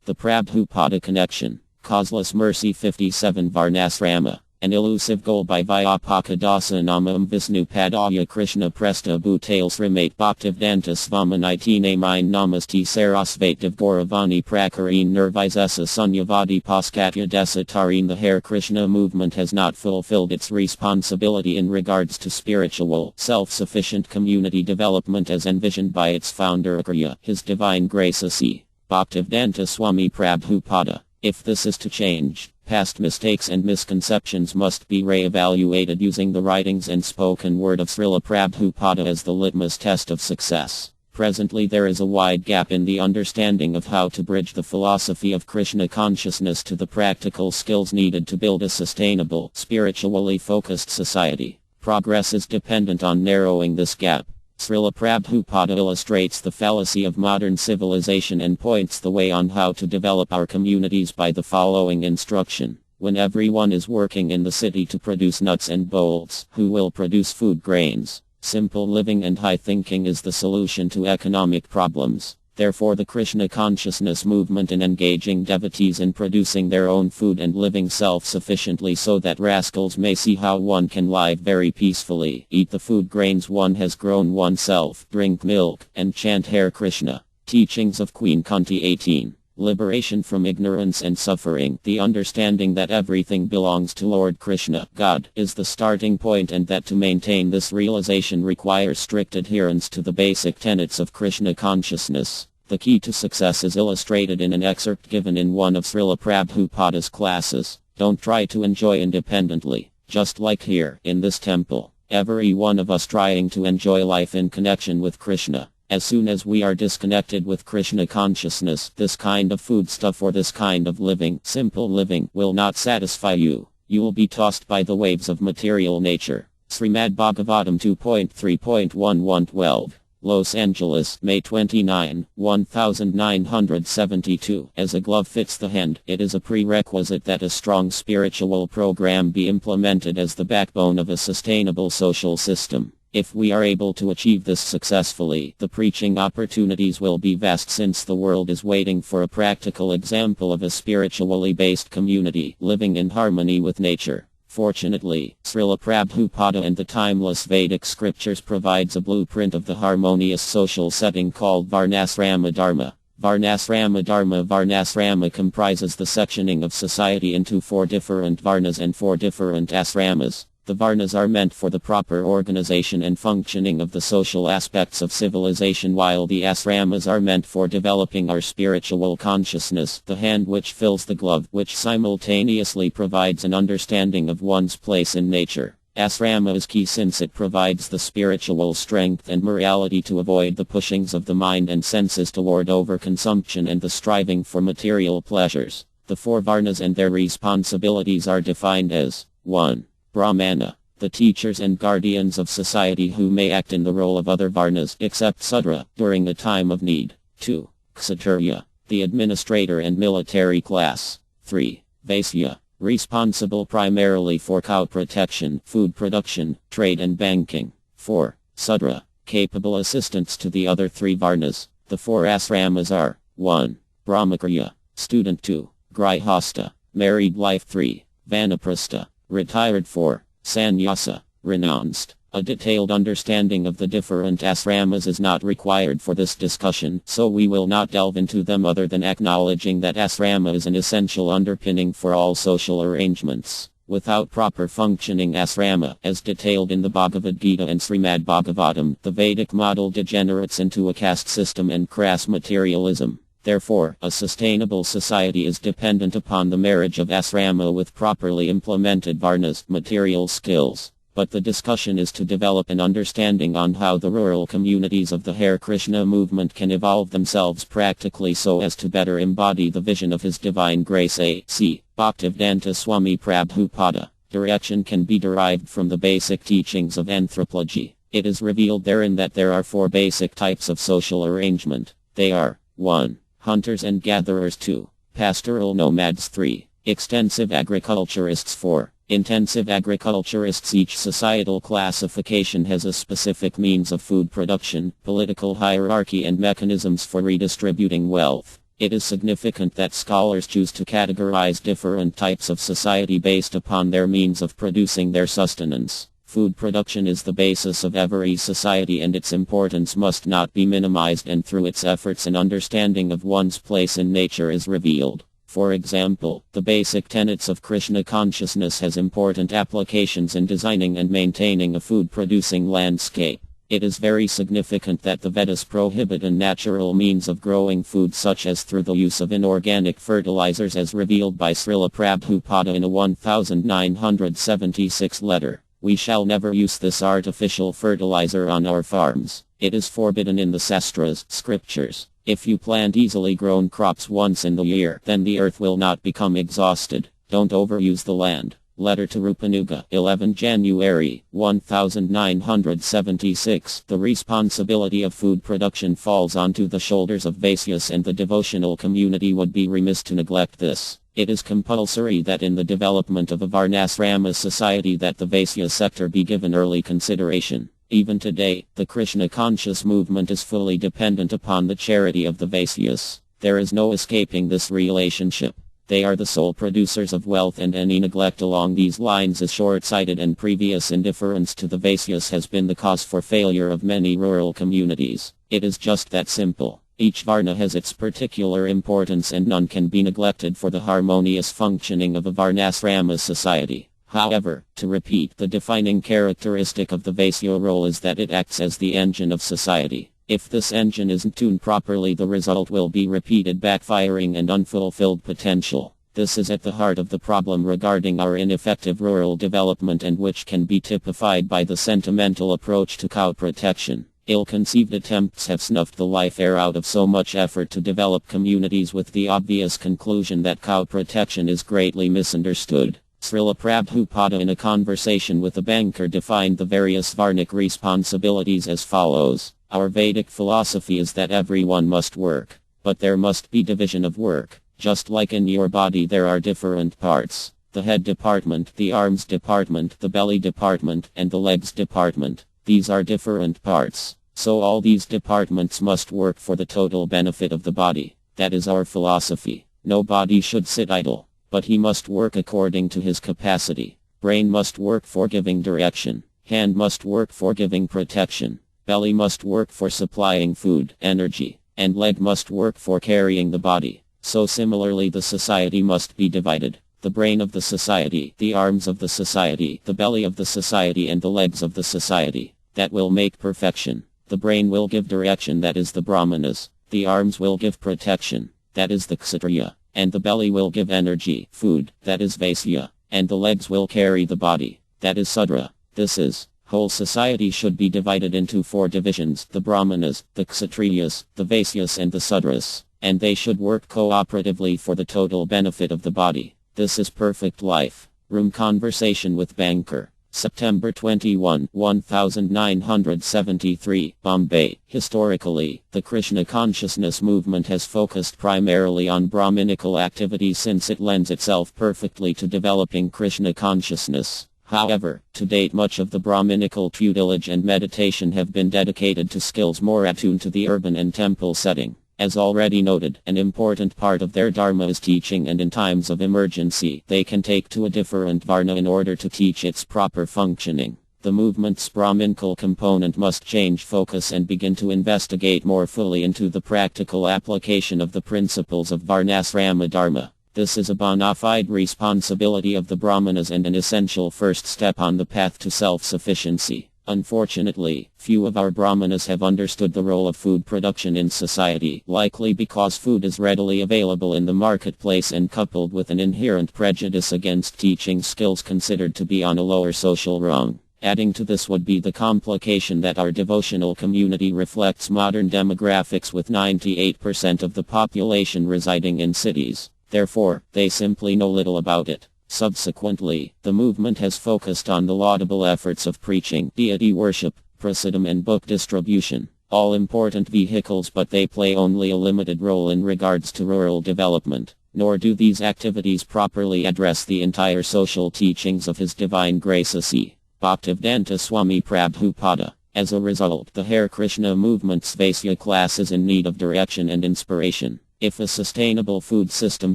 The Prabhupada Connection. Causeless Mercy 57 Varnasrama. An elusive goal by Vyapakadasa Namam Visnu Padaya Krishna Presta Bhutales Ramate Bhaktivedanta Svamanitine Mine Namaste Sarasvate Devgoravani Prakareen Nirvisesa Sunyavadi Paskatya Desa Tareen. The Hare Krishna movement has not fulfilled its responsibility in regards to spiritual, self-sufficient community development as envisioned by its founder Akriya, His Divine Grace A.C. Bhaktivedanta Swami Prabhupada. If this is to change, past mistakes and misconceptions must be re-evaluated using the writings and spoken word of Srila Prabhupada as the litmus test of success. Presently there is a wide gap in the understanding of how to bridge the philosophy of Krishna consciousness to the practical skills needed to build a sustainable, spiritually focused society. Progress is dependent on narrowing this gap. Srila Prabhupada illustrates the fallacy of modern civilization and points the way on how to develop our communities by the following instruction. When everyone is working in the city to produce nuts and bolts, who will produce food grains? Simple living and high thinking is the solution to economic problems. Therefore the Krishna consciousness movement in engaging devotees in producing their own food and living self-sufficiently so that rascals may see how one can live very peacefully, eat the food grains one has grown oneself, drink milk, and chant Hare Krishna. Teachings of Queen Kunti 18. Liberation from ignorance and suffering. The understanding that everything belongs to Lord Krishna, God, is the starting point, and that to maintain this realization requires strict adherence to the basic tenets of Krishna consciousness. The key to success is illustrated in an excerpt given in one of Srila Prabhupada's classes. Don't try to enjoy independently. Just like here, in this temple, every one of us trying to enjoy life in connection with Krishna. As soon as we are disconnected with Krishna consciousness, this kind of foodstuff or this kind of living, simple living, will not satisfy you. You will be tossed by the waves of material nature. Srimad Bhagavatam 2.3.1112. Los Angeles, May 29, 1972. As a glove fits the hand, it is a prerequisite that a strong spiritual program be implemented as the backbone of a sustainable social system. If we are able to achieve this successfully, the preaching opportunities will be vast, since the world is waiting for a practical example of a spiritually based community living in harmony with nature. Fortunately, Srila Prabhupada and the timeless Vedic scriptures provides a blueprint of the harmonious social setting called Varnasrama Dharma. Varnasrama comprises the sectioning of society into 4 different Varnas and 4 different Asramas. The Varnas are meant for the proper organization and functioning of the social aspects of civilization, while the Asramas are meant for developing our spiritual consciousness, the hand which fills the glove, which simultaneously provides an understanding of one's place in nature. Asrama is key since it provides the spiritual strength and morality to avoid the pushings of the mind and senses toward overconsumption and the striving for material pleasures. The 4 Varnas and their responsibilities are defined as 1. Brahmana, the teachers and guardians of society who may act in the role of other Varnas except Sudra during a time of need. 2. Kshatriya, the administrator and military class. 3. Vaisya, responsible primarily for cow protection, food production, trade and banking. 4. Sudra, capable assistants to the other 3 Varnas. The 4 Asramas are 1. Brahmacharya, student. 2. Grihastha, married life. 3. Vanaprastha, retired. 4. Sannyasa, renounced. A detailed understanding of the different asramas is not required for this discussion, so we will not delve into them other than acknowledging that asrama is an essential underpinning for all social arrangements. Without proper functioning asrama, as detailed in the Bhagavad Gita and Srimad Bhagavatam, the Vedic model degenerates into a caste system and crass materialism. Therefore, a sustainable society is dependent upon the marriage of asrama with properly implemented varnas, material skills. But the discussion is to develop an understanding on how the rural communities of the Hare Krishna movement can evolve themselves practically so as to better embody the vision of His Divine Grace A.C. Bhaktivedanta Swami Prabhupada. Direction can be derived from the basic teachings of anthropology. It is revealed therein that there are 4 basic types of social arrangement. They are 1. Hunters and gatherers. 2. Pastoral nomads. 3. Extensive agriculturists. 4. Intensive agriculturists. Each societal classification has a specific means of food production, political hierarchy and mechanisms for redistributing wealth. It is significant that scholars choose to categorize different types of society based upon their means of producing their sustenance. Food production is the basis of every society, and its importance must not be minimized, and through its efforts an understanding of one's place in nature is revealed. For example, the basic tenets of Krishna consciousness has important applications in designing and maintaining a food-producing landscape. It is very significant that the Vedas prohibit unnatural means of growing food, such as through the use of inorganic fertilizers, as revealed by Srila Prabhupada in a 1976 letter. We shall never use this artificial fertilizer on our farms. It is forbidden in the Sastras, scriptures. If you plant easily grown crops once in the year, then the earth will not become exhausted. Don't overuse the land. Letter to Rupanuga, 11 January, 1976. The responsibility of food production falls onto the shoulders of Vaisyas, and the devotional community would be remiss to neglect this. It is compulsory that in the development of a Varnasrama society that the Vaisya sector be given early consideration. Even today, the Krishna conscious movement is fully dependent upon the charity of the Vaisyas. There is no escaping this relationship. They are the sole producers of wealth, and any neglect along these lines is short-sighted, and previous indifference to the Vaisyas has been the cause for failure of many rural communities. It is just that simple. Each Varna has its particular importance, and none can be neglected for the harmonious functioning of a Varnasrama society. However, to repeat, the defining characteristic of the Vaisya role is that it acts as the engine of society. If this engine isn't tuned properly, the result will be repeated backfiring and unfulfilled potential. This is at the heart of the problem regarding our ineffective rural development, and which can be typified by the sentimental approach to cow protection. Ill-conceived attempts have snuffed the life air out of so much effort to develop communities, with the obvious conclusion that cow protection is greatly misunderstood. Srila Prabhupada in a conversation with a banker defined the various Varnic responsibilities as follows. Our Vedic philosophy is that everyone must work, but there must be division of work. Just like in your body there are different parts. The head department, the arms department, the belly department, and the legs department. These are different parts. So all these departments must work for the total benefit of the body. That is our philosophy. No body should sit idle, but he must work according to his capacity. Brain must work for giving direction. Hand must work for giving protection. Belly must work for supplying food, energy, and leg must work for carrying the body. So similarly the society must be divided. The brain of the society, the arms of the society, the belly of the society, and the legs of the society. That will make perfection. The brain will give direction, that is the Brahmanas. The arms will give protection, that is the Kshatriya. And the belly will give energy, food, that is Vaisya. And the legs will carry the body, that is Sudra. This is, whole society should be divided into 4 divisions, the Brahmanas, the Kshatriyas, the Vaisyas, and the Sudras. And they should work cooperatively for the total benefit of the body. This is perfect life. Room conversation with banker. September 21, 1973, Bombay. Historically, the Krishna consciousness movement has focused primarily on Brahminical activities, since it lends itself perfectly to developing Krishna consciousness. However, to date much of the Brahminical tutelage and meditation have been dedicated to skills more attuned to the urban and temple setting. As already noted, an important part of their dharma is teaching, and in times of emergency, they can take to a different varna in order to teach its proper functioning. The movement's Brahminical component must change focus and begin to investigate more fully into the practical application of the principles of Varnasrama Dharma. This is a bona fide responsibility of the Brahmanas and an essential first step on the path to self-sufficiency. Unfortunately, few of our Brahmanas have understood the role of food production in society, likely because food is readily available in the marketplace, and coupled with an inherent prejudice against teaching skills considered to be on a lower social rung. Adding to this would be the complication that our devotional community reflects modern demographics, with 98% of the population residing in cities. Therefore, they simply know little about it. Subsequently, the movement has focused on the laudable efforts of preaching, deity worship, prasadam, and book distribution. All important vehicles, but they play only a limited role in regards to rural development. Nor do these activities properly address the entire social teachings of His Divine Grace A.C. Bhaktivedanta Swami Prabhupada. As a result, the Hare Krishna movement's Vaisya class is in need of direction and inspiration. If a sustainable food system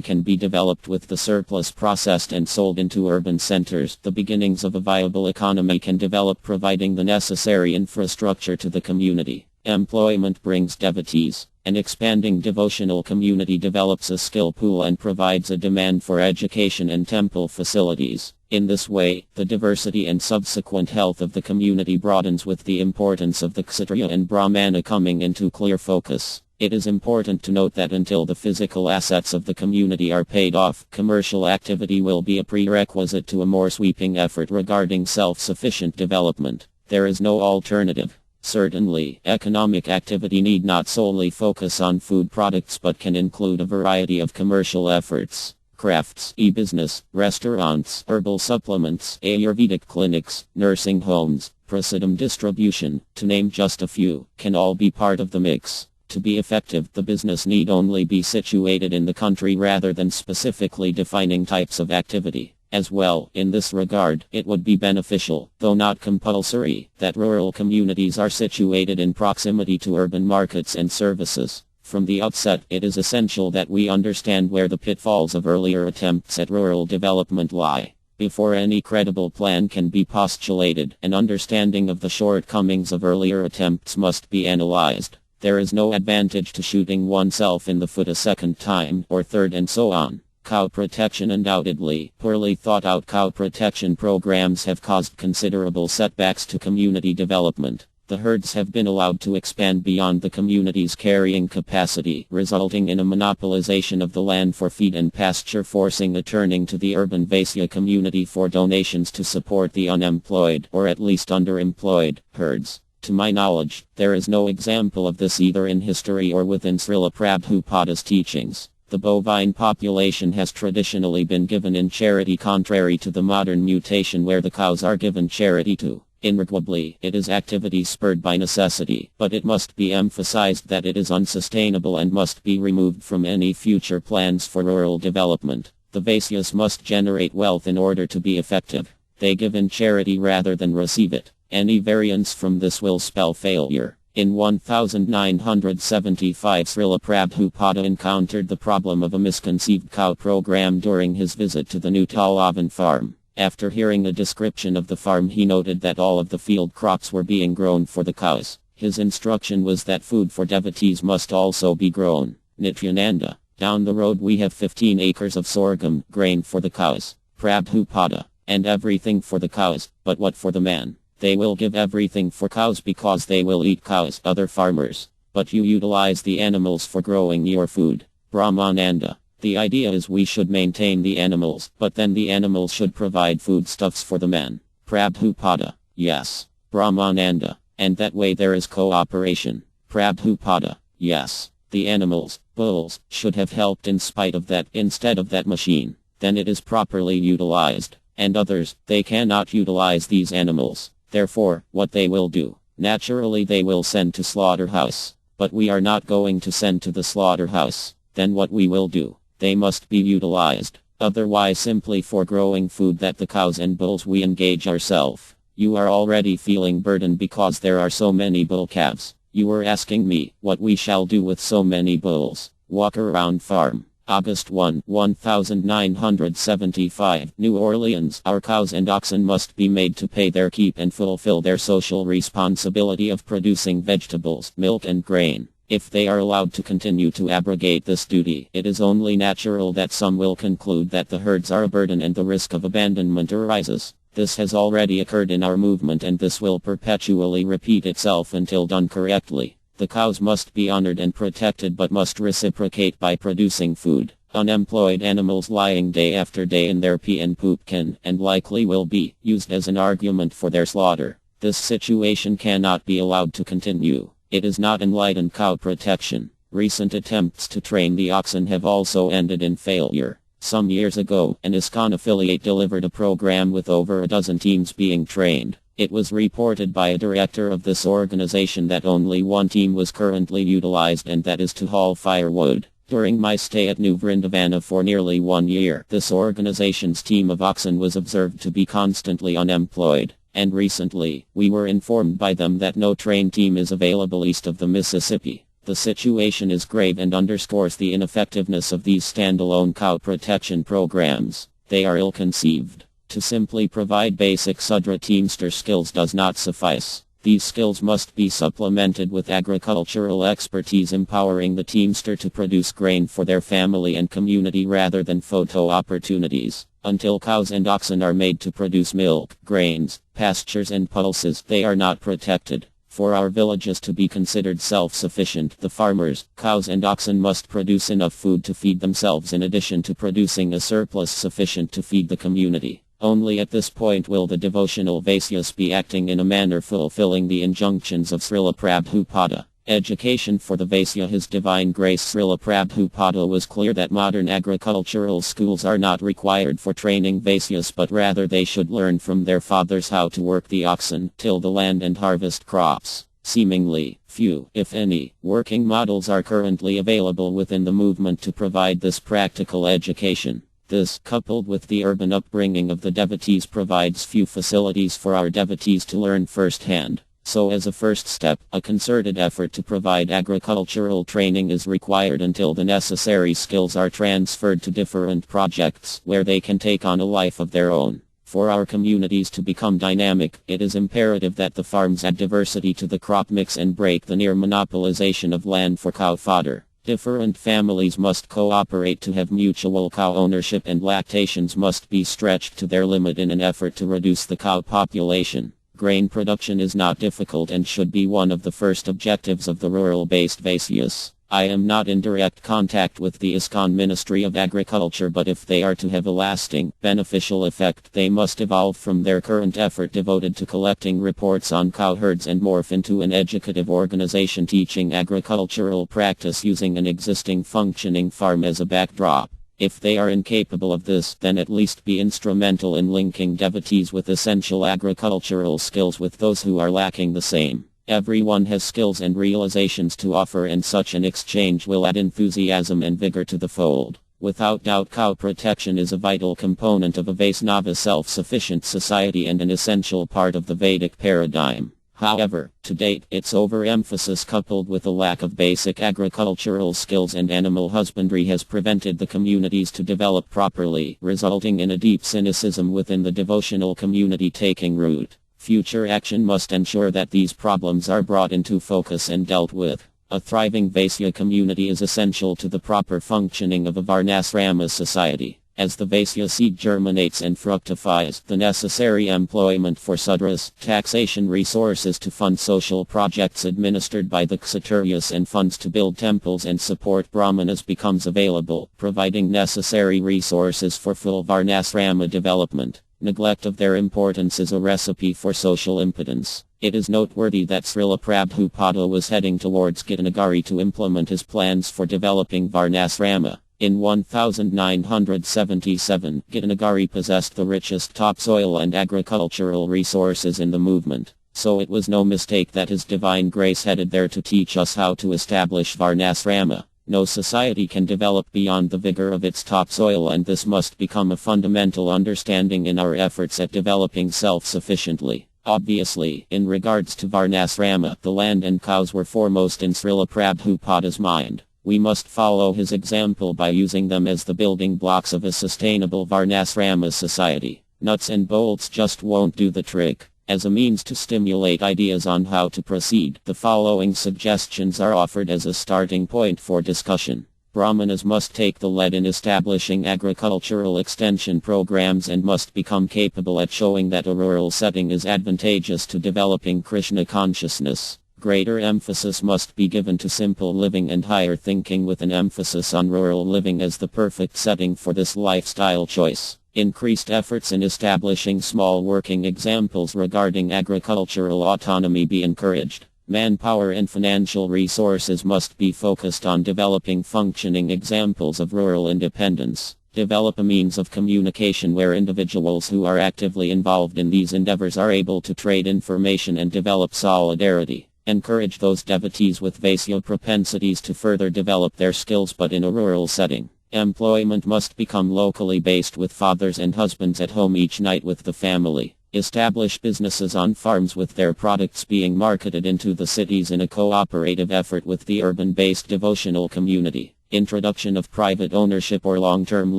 can be developed with the surplus processed and sold into urban centers, the beginnings of a viable economy can develop, providing the necessary infrastructure to the community. Employment brings devotees. An expanding devotional community develops a skill pool and provides a demand for education and temple facilities. In this way, the diversity and subsequent health of the community broadens, with the importance of the Kshatriya and Brahmana coming into clear focus. It is important to note that until the physical assets of the community are paid off, commercial activity will be a prerequisite to a more sweeping effort regarding self-sufficient development. There is no alternative. Certainly, economic activity need not solely focus on food products but can include a variety of commercial efforts. Crafts, e-business, restaurants, herbal supplements, Ayurvedic clinics, nursing homes, prasadam distribution, to name just a few, can all be part of the mix. To be effective, the business need only be situated in the country rather than specifically defining types of activity. As well, in this regard, it would be beneficial, though not compulsory, that rural communities are situated in proximity to urban markets and services. From the outset, it is essential that we understand where the pitfalls of earlier attempts at rural development lie. Before any credible plan can be postulated, an understanding of the shortcomings of earlier attempts must be analyzed. There is no advantage to shooting oneself in the foot a second time, or third, and so on. Cow protection. Undoubtedly, poorly thought out cow protection programs have caused considerable setbacks to community development. The herds have been allowed to expand beyond the community's carrying capacity, resulting in a monopolization of the land for feed and pasture, forcing a turning to the urban Vaisya community for donations to support the unemployed, or at least underemployed, herds. To my knowledge, there is no example of this either in history or within Srila Prabhupada's teachings. The bovine population has traditionally been given in charity, contrary to the modern mutation where the cows are given charity to. Inarguably, it is activity spurred by necessity, but it must be emphasized that it is unsustainable and must be removed from any future plans for rural development. The Vaisyas must generate wealth in order to be effective. They give in charity rather than receive it. Any variance from this will spell failure. In 1975, Srila Prabhupada encountered the problem of a misconceived cow program during his visit to the new Talavan farm. After hearing a description of the farm, he noted that all of the field crops were being grown for the cows. His instruction was that food for devotees must also be grown. Nityananda, down the road we have 15 acres of sorghum, grain for the cows. Prabhupada, and everything for the cows, but what for the man? They will give everything for cows because they will eat cows, other farmers. But you utilize the animals for growing your food. Brahmananda. The idea is we should maintain the animals, but then the animals should provide foodstuffs for the man. Prabhupada. Yes. Brahmananda. And that way there is cooperation. Prabhupada. Yes. The animals, bulls, should have helped in spite of that, instead of that machine. Then it is properly utilized. And others, they cannot utilize these animals. Therefore, what they will do, naturally they will send to slaughterhouse. But we are not going to send to the slaughterhouse. Then what we will do, they must be utilized. Otherwise, simply for growing food that the cows and bulls we engage ourselves. You are already feeling burdened because there are so many bull calves. You were asking me, what we shall do with so many bulls. Walk around farm. August 1, 1975, New Orleans. Our cows and oxen must be made to pay their keep and fulfill their social responsibility of producing vegetables, milk and grain. If they are allowed to continue to abrogate this duty, it is only natural that some will conclude that the herds are a burden and the risk of abandonment arises. This has already occurred in our movement and this will perpetually repeat itself until done correctly. The cows must be honored and protected but must reciprocate by producing food. Unemployed animals lying day after day in their pee and poop can, and likely will be, used as an argument for their slaughter. This situation cannot be allowed to continue. It is not enlightened cow protection. Recent attempts to train the oxen have also ended in failure. Some years ago, an ISKCON affiliate delivered a program with over a dozen teams being trained. It was reported by a director of this organization that only one team was currently utilized, and that is to haul firewood. During my stay at New Vrindavana for nearly 1 year, this organization's team of oxen was observed to be constantly unemployed. And recently, we were informed by them that no trained team is available east of the Mississippi. The situation is grave and underscores the ineffectiveness of these standalone cow protection programs. They are ill-conceived. To simply provide basic Sudra Teamster skills does not suffice. These skills must be supplemented with agricultural expertise, empowering the Teamster to produce grain for their family and community rather than photo opportunities. Until cows and oxen are made to produce milk, grains, pastures and pulses, they are not protected. For our villages to be considered self-sufficient, the farmers, cows and oxen must produce enough food to feed themselves in addition to producing a surplus sufficient to feed the community. Only at this point will the devotional Vaisyas be acting in a manner fulfilling the injunctions of Srila Prabhupada. Education for the Vaisya. His Divine Grace Srila Prabhupada was clear that modern agricultural schools are not required for training Vaisyas, but rather they should learn from their fathers how to work the oxen, till the land and harvest crops. Seemingly, few, if any, working models are currently available within the movement to provide this practical education. This, coupled with the urban upbringing of the devotees, provides few facilities for our devotees to learn firsthand. So as a first step, a concerted effort to provide agricultural training is required until the necessary skills are transferred to different projects where they can take on a life of their own. For our communities to become dynamic, it is imperative that the farms add diversity to the crop mix and break the near monopolization of land for cow fodder. Different families must cooperate to have mutual cow ownership, and lactations must be stretched to their limit in an effort to reduce the cow population. Grain production is not difficult and should be one of the first objectives of the rural-based Vaisyas. I am not in direct contact with the ISKCON Ministry of Agriculture, but if they are to have a lasting, beneficial effect, they must evolve from their current effort devoted to collecting reports on cow herds and morph into an educative organization teaching agricultural practice using an existing functioning farm as a backdrop. If they are incapable of this, then at least be instrumental in linking devotees with essential agricultural skills with those who are lacking the same. Everyone has skills and realizations to offer, and such an exchange will add enthusiasm and vigor to the fold. Without doubt, cow protection is a vital component of a Vaisnava self-sufficient society and an essential part of the Vedic paradigm. However, to date, its overemphasis coupled with a lack of basic agricultural skills and animal husbandry has prevented the communities to develop properly, resulting in a deep cynicism within the devotional community taking root. Future action must ensure that these problems are brought into focus and dealt with. A thriving Vaisya community is essential to the proper functioning of a Varnasrama society. As the Vaisya seed germinates and fructifies, the necessary employment for Sudras, taxation resources to fund social projects administered by the Kshatriyas, and funds to build temples and support Brahmanas becomes available, providing necessary resources for full Varnasrama development. Neglect of their importance is a recipe for social impotence. It is noteworthy that Srila Prabhupada was heading towards Gitanagari to implement his plans for developing Varnasrama. In 1977, Gitanagari possessed the richest topsoil and agricultural resources in the movement. So it was no mistake that His Divine Grace headed there to teach us how to establish Varnasrama. No society can develop beyond the vigor of its topsoil, and this must become a fundamental understanding in our efforts at developing self-sufficiently. Obviously, in regards to Varnasrama, the land and cows were foremost in Srila Prabhupada's mind. We must follow his example by using them as the building blocks of a sustainable Varnasrama society. Nuts and bolts just won't do the trick. As a means to stimulate ideas on how to proceed, the following suggestions are offered as a starting point for discussion. Brahmanas must take the lead in establishing agricultural extension programs and must become capable at showing that a rural setting is advantageous to developing Krishna consciousness. Greater emphasis must be given to simple living and higher thinking, with an emphasis on rural living as the perfect setting for this lifestyle choice. Increased efforts in establishing small working examples regarding agricultural autonomy be encouraged. Manpower and financial resources must be focused on developing functioning examples of rural independence. Develop a means of communication where individuals who are actively involved in these endeavors are able to trade information and develop solidarity. Encourage those devotees with Vaisya propensities to further develop their skills, but in a rural setting. Employment must become locally based, with fathers and husbands at home each night with the family. Establish businesses on farms with their products being marketed into the cities in a cooperative effort with the urban-based devotional community. Introduction of private ownership or long-term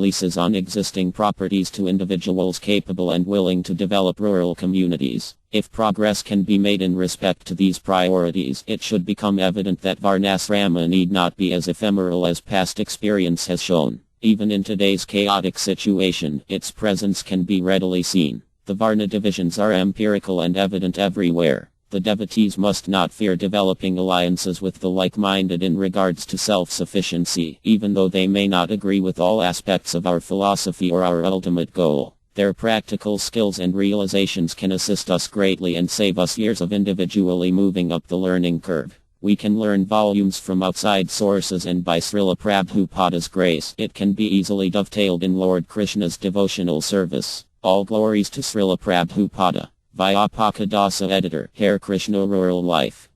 leases on existing properties to individuals capable and willing to develop rural communities. If progress can be made in respect to these priorities, it should become evident that Varnasrama need not be as ephemeral as past experience has shown. Even in today's chaotic situation, its presence can be readily seen. The Varna divisions are empirical and evident everywhere. The devotees must not fear developing alliances with the like-minded in regards to self-sufficiency, even though they may not agree with all aspects of our philosophy or our ultimate goal. Their practical skills and realizations can assist us greatly and save us years of individually moving up the learning curve. We can learn volumes from outside sources, and by Srila Prabhupada's grace, it can be easily dovetailed in Lord Krishna's devotional service. All glories to Srila Prabhupada. Vyapakadasa Editor, Hare Krishna Rural Life.